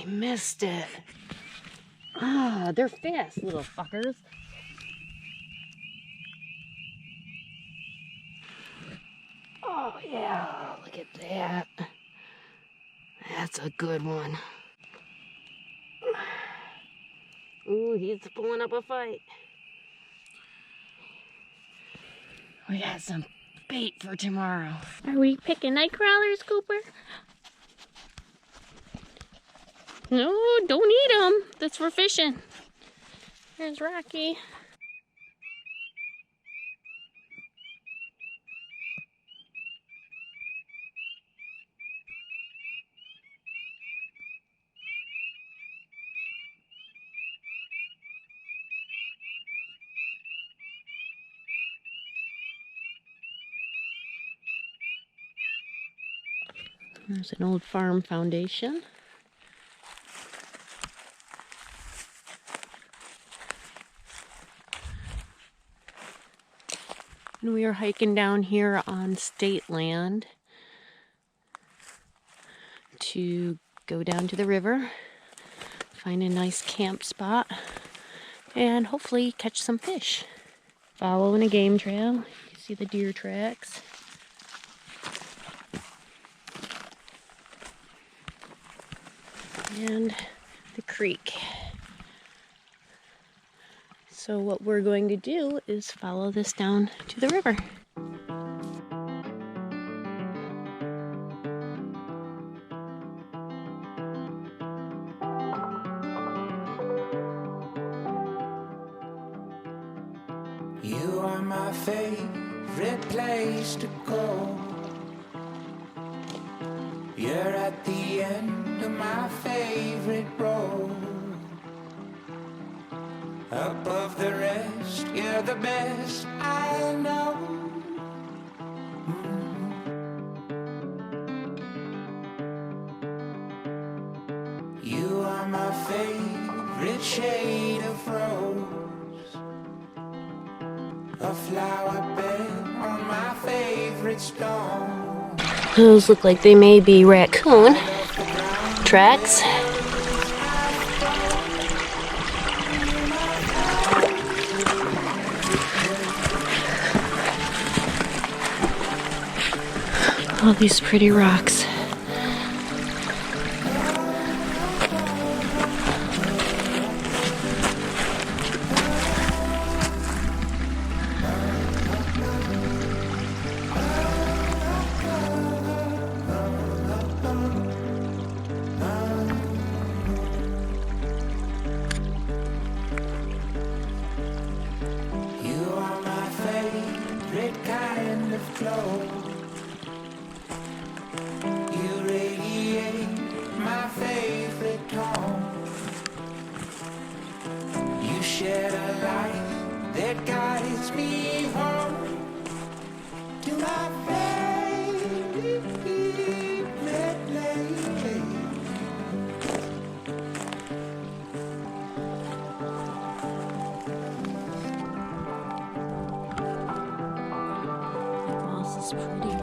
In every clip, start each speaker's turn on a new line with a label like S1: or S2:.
S1: I missed it. Ah, they're fast, little fuckers. Oh, yeah, look at that. That's a good one. Ooh, he's pulling up a fight. We got some bait for tomorrow.
S2: Are we picking night crawlers, Cooper? No, don't eat them. That's for fishing. There's Rocky.
S1: There's an old farm foundation. And we are hiking down here on state land to go down to the river, find a nice camp spot, and hopefully catch some fish. Following a game trail. You can see the deer tracks. And the creek. So what we're going to do is follow this down to the river.
S3: You are my favorite place to go. You're at the end of my favorite road. Above the rest, you're the best I know. You are my favorite shade of rose. A flower bed on my favorite stone.
S1: Those look like they may be raccoon tracks. All these pretty rocks.
S3: You are my favorite kind of glow. You radiate my favorite tone. You shed a light that guides me home to my favorite place.
S1: Moss is pretty.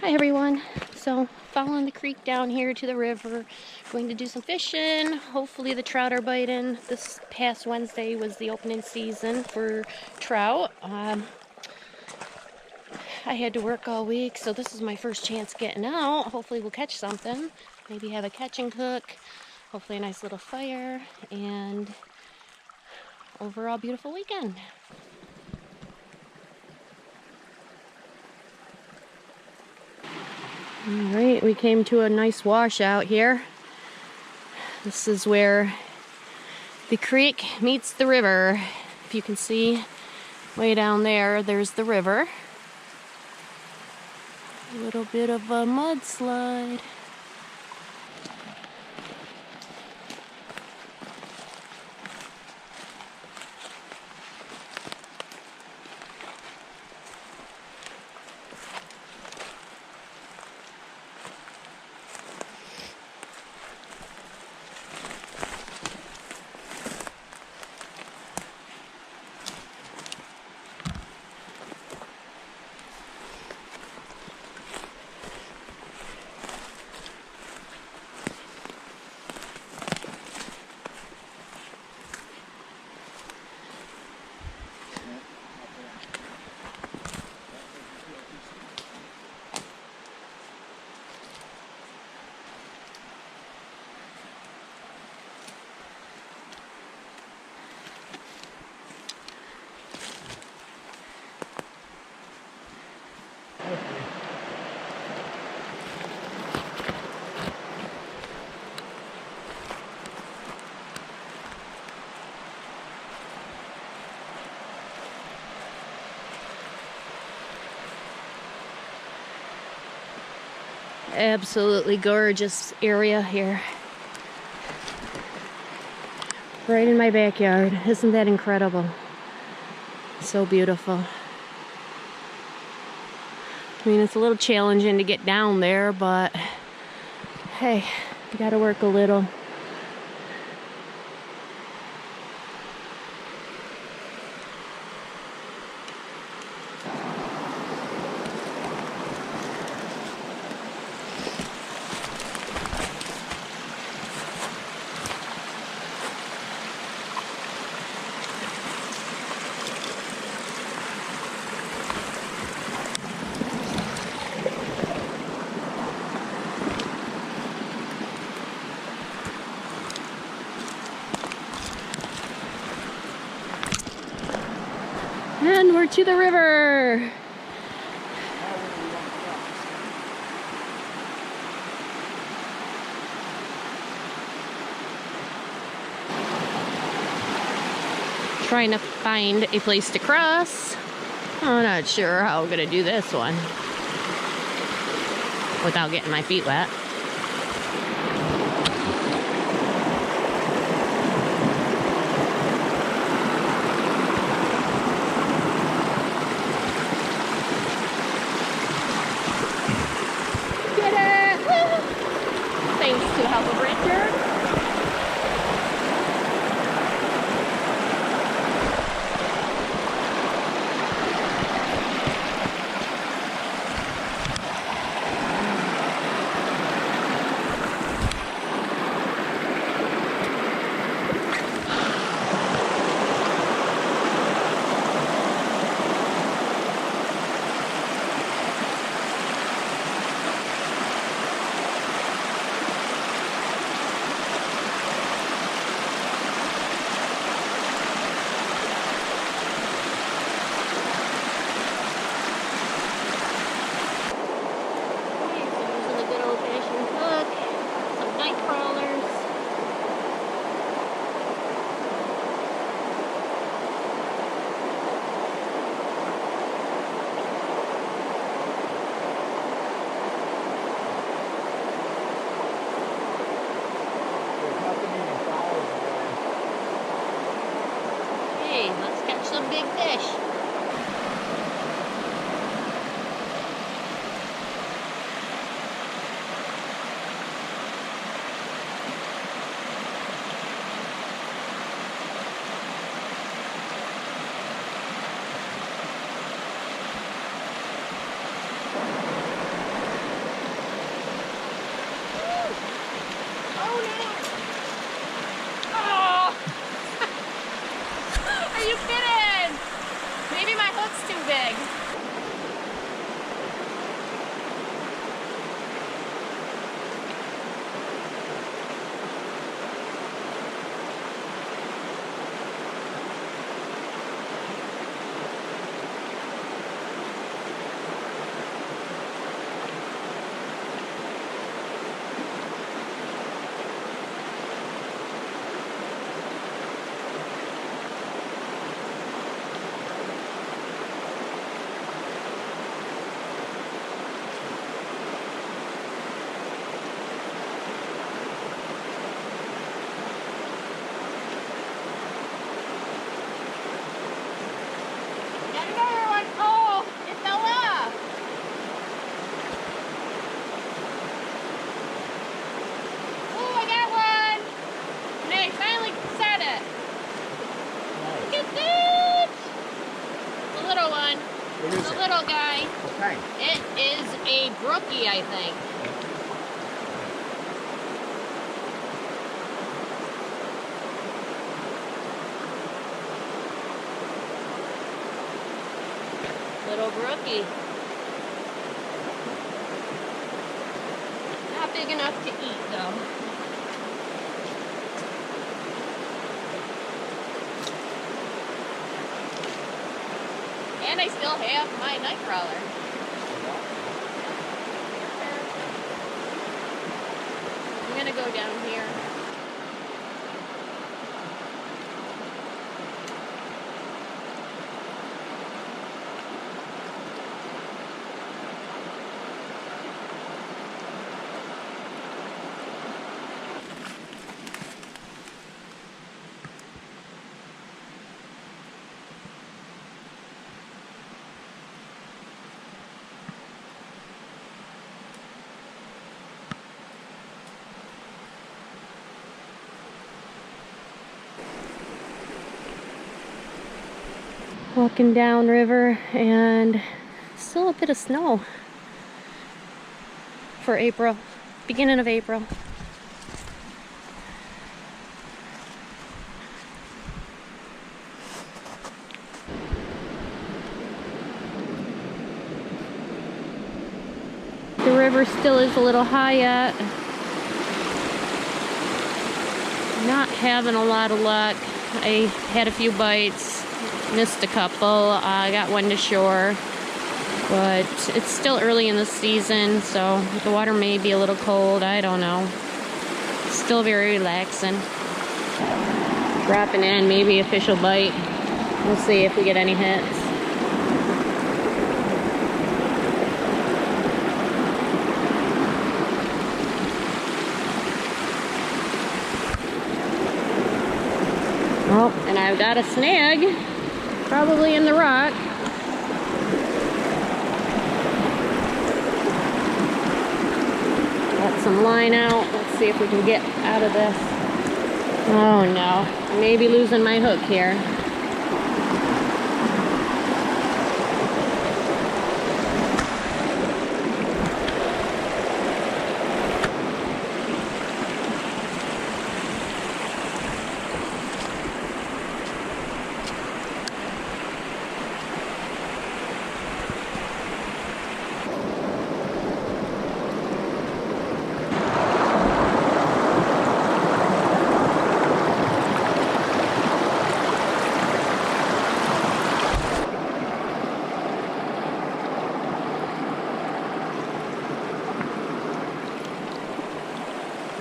S2: Hi everyone. So following the creek down here to the river, going to do some fishing. Hopefully the trout are biting. This past Wednesday was the opening season for trout. I had to work all week, so this is my first chance getting out. Hopefully we'll catch something. Maybe have a catch and cook. Hopefully a nice little fire, and overall beautiful weekend.
S1: All right, we came to a nice washout here. This is where the creek meets the river. If you can see way down there, there's the river. A little bit of a mudslide. Absolutely gorgeous area here. Right in my backyard. Isn't that incredible? So beautiful. I mean, it's a little challenging to get down there, but hey, you gotta work a little. And we're to the river. Trying to find a place to cross. I'm not sure how I'm gonna do this one without getting my feet wet. Thanks to the help of Richard. Let's catch some big fish. Are you kidding?
S2: brookie, I think. Little brookie. Not big enough to eat, though. And I still have my night crawler. I'm gonna go down here.
S1: Walking down river, and still a bit of snow for April, beginning of April. The river still is a little high yet. Not having a lot of luck. I had a few bites, missed a couple, got one to shore, but it's still early in the season, so the water may be a little cold, I don't know. Still very relaxing. Dropping in, maybe a fish will bite. We'll see if we get any hits. Oh, and I've got a snag, probably in the rock. Got some line out. Let's see if we can get out of this. Oh no, I may be losing my hook here.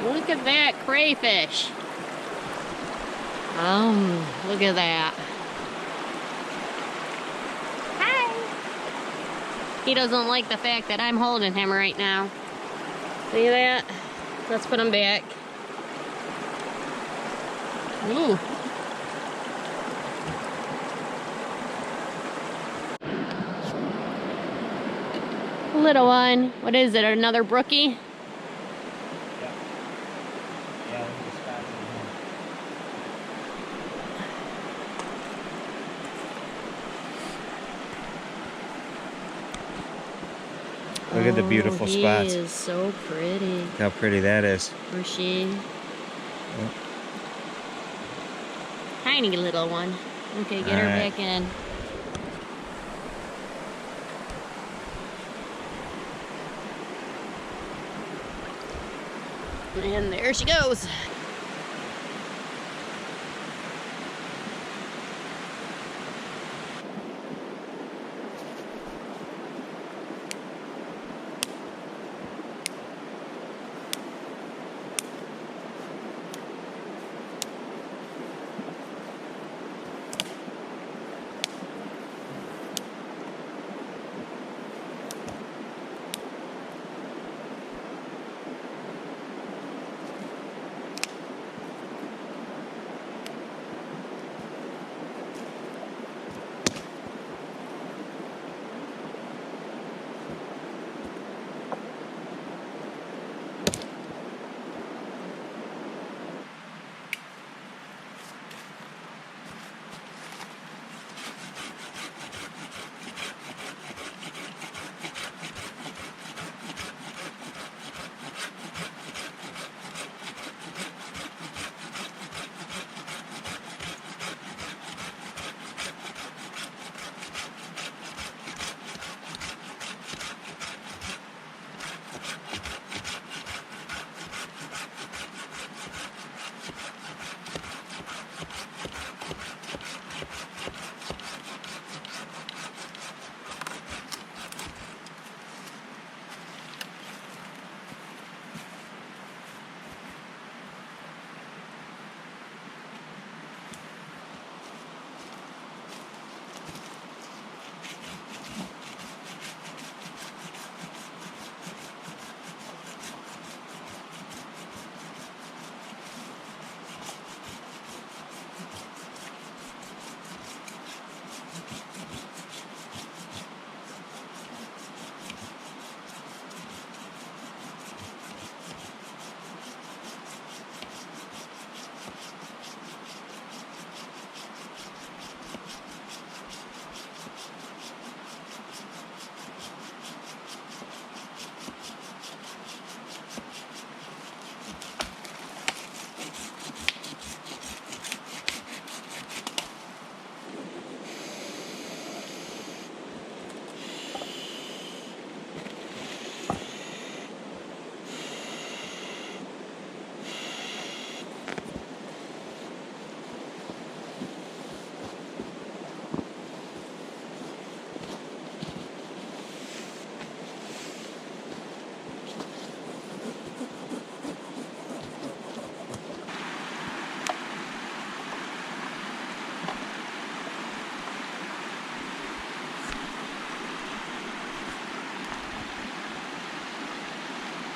S1: Look at that crayfish. Look at that. Hi. He doesn't like the fact that I'm holding him right now. See that? Let's put him back. Ooh. Little one. What is it? Another brookie?
S4: Look at the beautiful spots.
S1: He is so pretty.
S4: Look how pretty that is.
S1: Or she.
S4: Oh.
S1: Tiny little one. Okay, get her
S4: Alright.
S1: back in. And there she goes.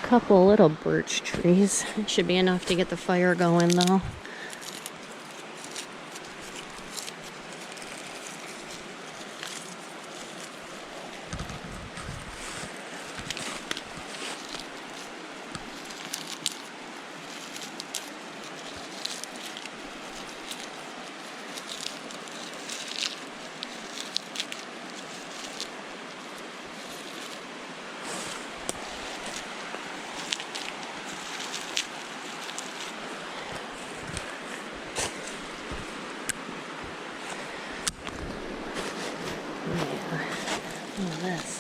S1: Couple little birch trees. It should be enough to get the fire going though. Look at this.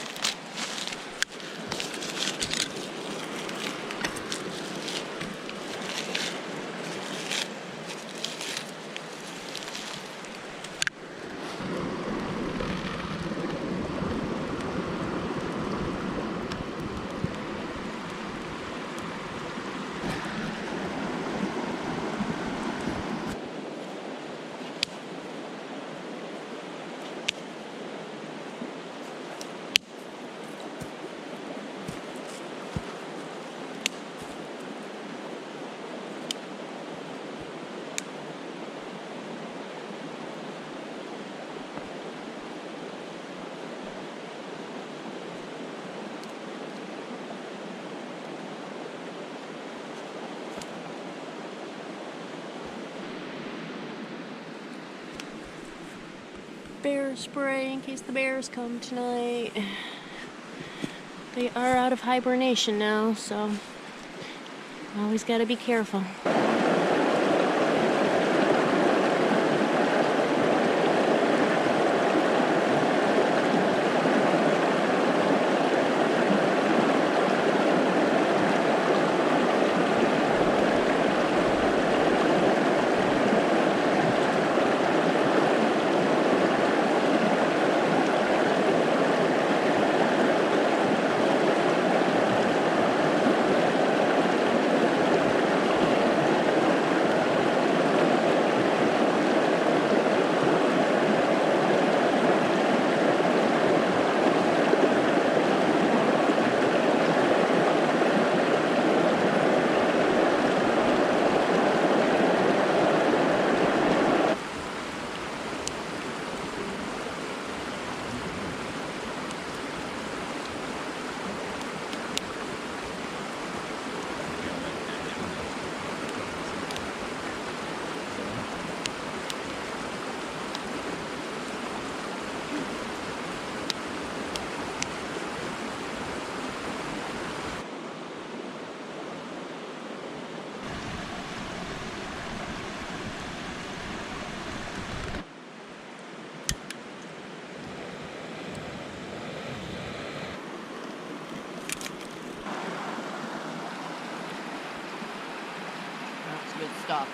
S1: Bear spray in case the bears come tonight. They are out of hibernation now, so always got to be careful. That's good stuff.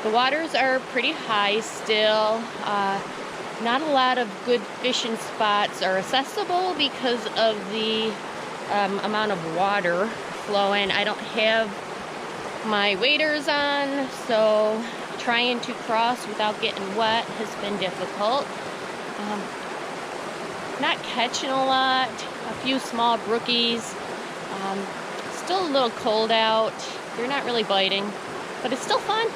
S2: The waters are pretty high still. Not a lot of good fishing spots are accessible because of the amount of water flowing. I don't have my waders on, so trying to cross without getting wet has been difficult. Not catching a lot, a few small brookies. Still a little cold out. They're not really biting, but it's still fun.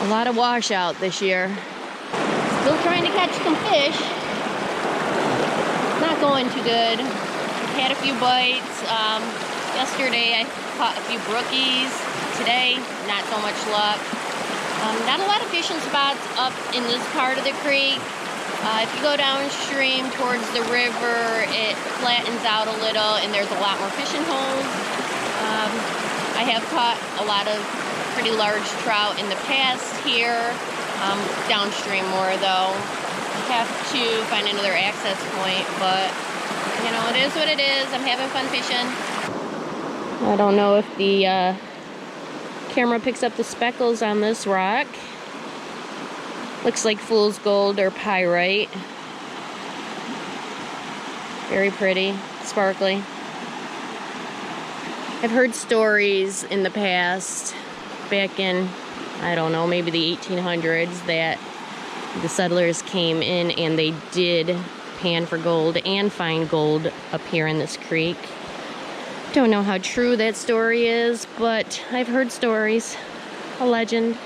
S2: A lot of washout this year. Still trying to catch some fish. Not going too good. Had a few bites. Yesterday I caught a few brookies. Today, not so much luck. Not a lot of fishing spots up in this part of the creek. If you go downstream towards the river, it flattens out a little and there's a lot more fishing holes. I have caught a lot of pretty large trout in the past here. Downstream more though. Have to find another access point, but you know, it is what it is. I'm having fun fishing. I don't know if the camera picks up the speckles on this rock. Looks like fool's gold or pyrite. Very pretty, sparkly. I've heard stories in the past, back in, I don't know, maybe the 1800s, that the settlers came in and they did pan for gold and find gold up here in this creek. Don't know how true that story is, but I've heard stories. A legend.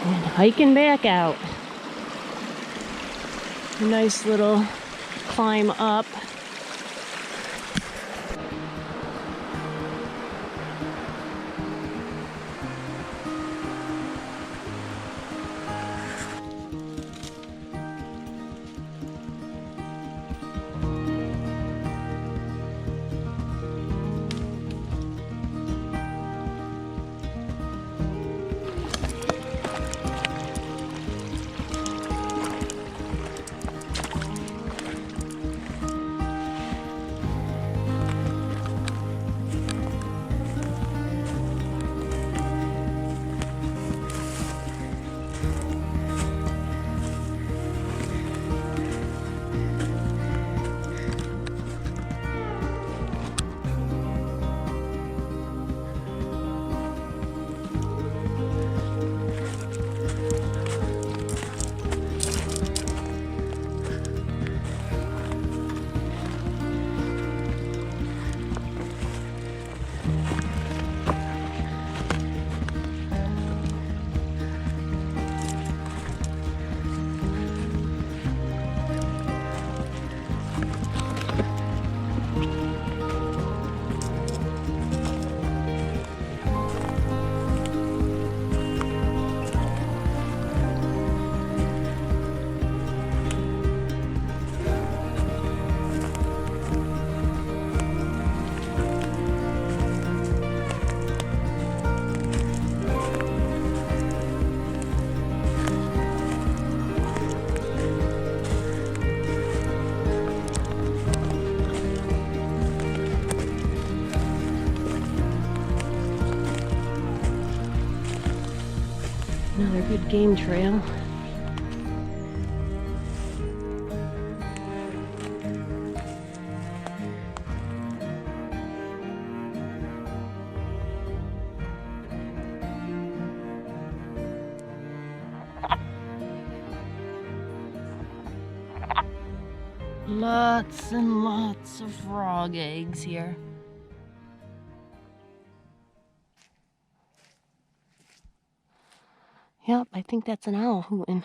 S2: And hiking back out. Nice little climb up. Another good game trail. Lots and lots of frog eggs here. Yep, I think that's an owl hooting.